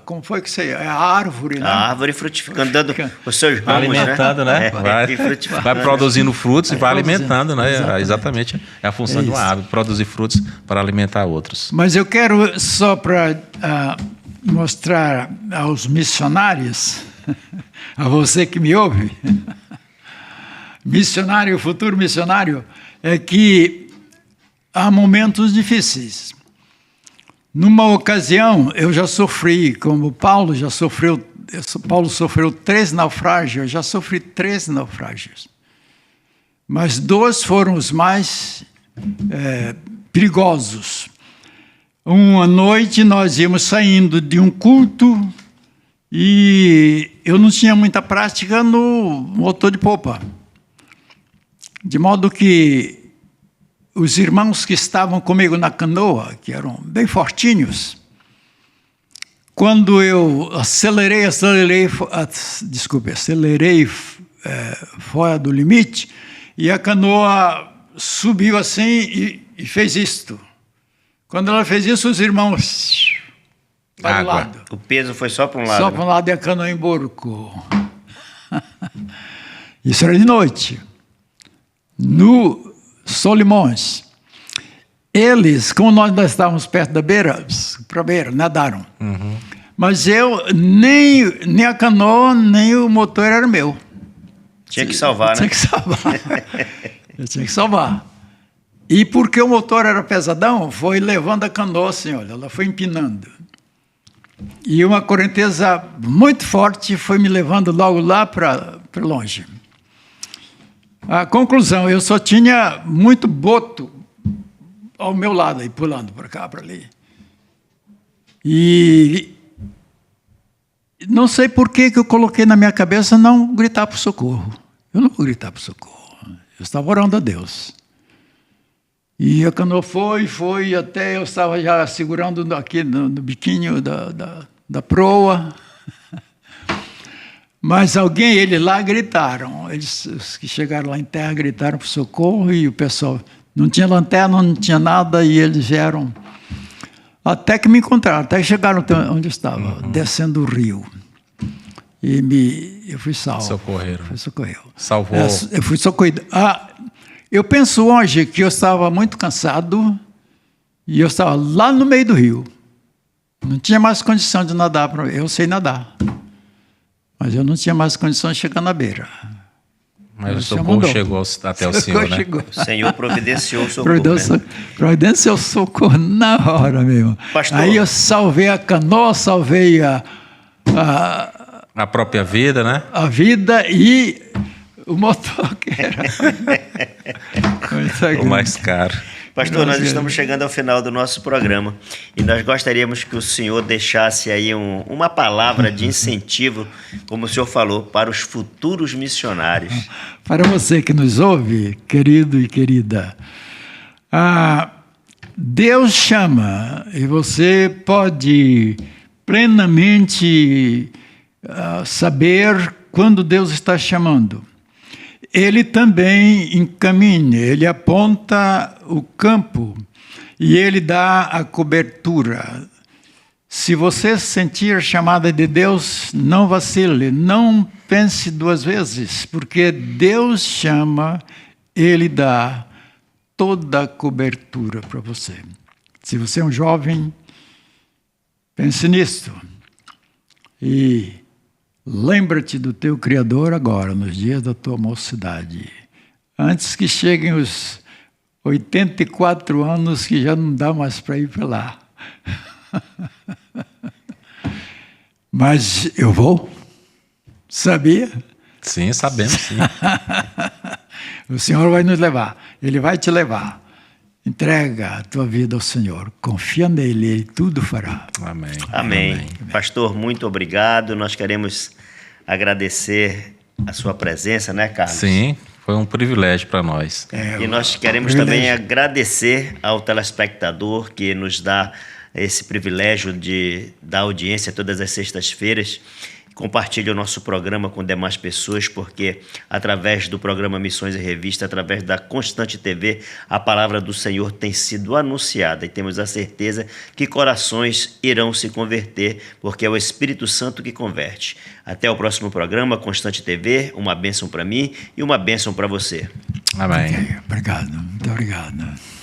Como foi que você... É a árvore, né? A árvore frutificando, dando os seus ramos, alimentando, né? Vai produzindo frutos e vai alimentando, né? Exatamente. É a função de uma árvore, produzir frutos para alimentar outros. Mas eu quero só para mostrar aos missionários, a você que me ouve, missionário, futuro missionário, é que há momentos difíceis. Numa ocasião, eu já sofri, como Paulo já sofreu, Paulo sofreu 3 naufrágios, eu já sofri 3 naufrágios. Mas 2 foram os mais perigosos. Uma noite nós íamos saindo de um culto e eu não tinha muita prática no motor de popa. De modo que os irmãos que estavam comigo na canoa, que eram bem fortinhos, quando eu acelerei fora do limite, e a canoa subiu assim e fez isto. Quando ela fez isso, os irmãos... para o lado. O peso foi só para um lado. Só para um lado e a canoa emborcou. Isso era de noite. No Solimões, eles, como nós estávamos perto da beira, para a beira, nadaram. Uhum. Mas eu, nem a canoa, nem o motor era meu. Tinha que salvar, né? Tinha que salvar. Eu tinha que salvar. E porque o motor era pesadão, foi levando a canoa assim, olha, ela foi empinando. E uma correnteza muito forte foi me levando logo lá para longe. A conclusão, eu só tinha muito boto ao meu lado, aí, pulando para cá, para ali. E não sei por que eu coloquei na minha cabeça não gritar por socorro. Eu não vou gritar por socorro. Eu estava orando a Deus. E a canoa foi, até eu estava já segurando aqui no biquinho da proa. Mas eles lá gritaram, os que chegaram lá em terra gritaram por socorro e o pessoal não tinha lanterna, não tinha nada e eles vieram até que me encontraram, até que chegaram onde eu estava, descendo o rio. E eu fui salvo. Socorreram. Fui socorrido. Salvou. Eu fui socorrido. Eu penso hoje que eu estava muito cansado e eu estava lá no meio do rio. Não tinha mais condição de nadar. Eu sei nadar. Mas eu não tinha mais condição de chegar na beira. Mas o socorro chegou até o Senhor, né? O Senhor providenciou o socorro. Providenciou o socorro na hora mesmo. Pastor. Aí eu salvei a canoa, salvei a própria vida, né? A vida e o motor que era o mais caro. Pastor, nós estamos chegando ao final do nosso programa e nós gostaríamos que o senhor deixasse aí uma palavra de incentivo, como o senhor falou, para os futuros missionários. Para você que nos ouve, querido e querida, Deus chama e você pode plenamente saber quando Deus está chamando. Ele também encaminha, ele aponta o campo e ele dá a cobertura. Se você sentir a chamada de Deus, não vacile, não pense duas vezes, porque Deus chama, ele dá toda a cobertura para você. Se você é um jovem, pense nisto. E lembra-te do teu Criador agora, nos dias da tua mocidade. Antes que cheguem os 84 anos que já não dá mais para ir para lá. Mas eu vou. Sabia? Sim, sabemos, sim. O Senhor vai nos levar. Ele vai te levar. Entrega a tua vida ao Senhor. Confia nele, ele tudo fará. Amém. Amém. Amém. Pastor, muito obrigado. Nós queremos agradecer a sua presença, né, Carlos? Sim, foi um privilégio para nós. E nós queremos também agradecer ao telespectador que nos dá esse privilégio de dar audiência todas as sextas-feiras. Compartilhe o nosso programa com demais pessoas, porque através do programa Missões e Revista, através da Constante TV, a palavra do Senhor tem sido anunciada e temos a certeza que corações irão se converter, porque é o Espírito Santo que converte. Até o próximo programa, Constante TV, uma bênção para mim e uma bênção para você. Amém. Ok, obrigado, muito obrigado.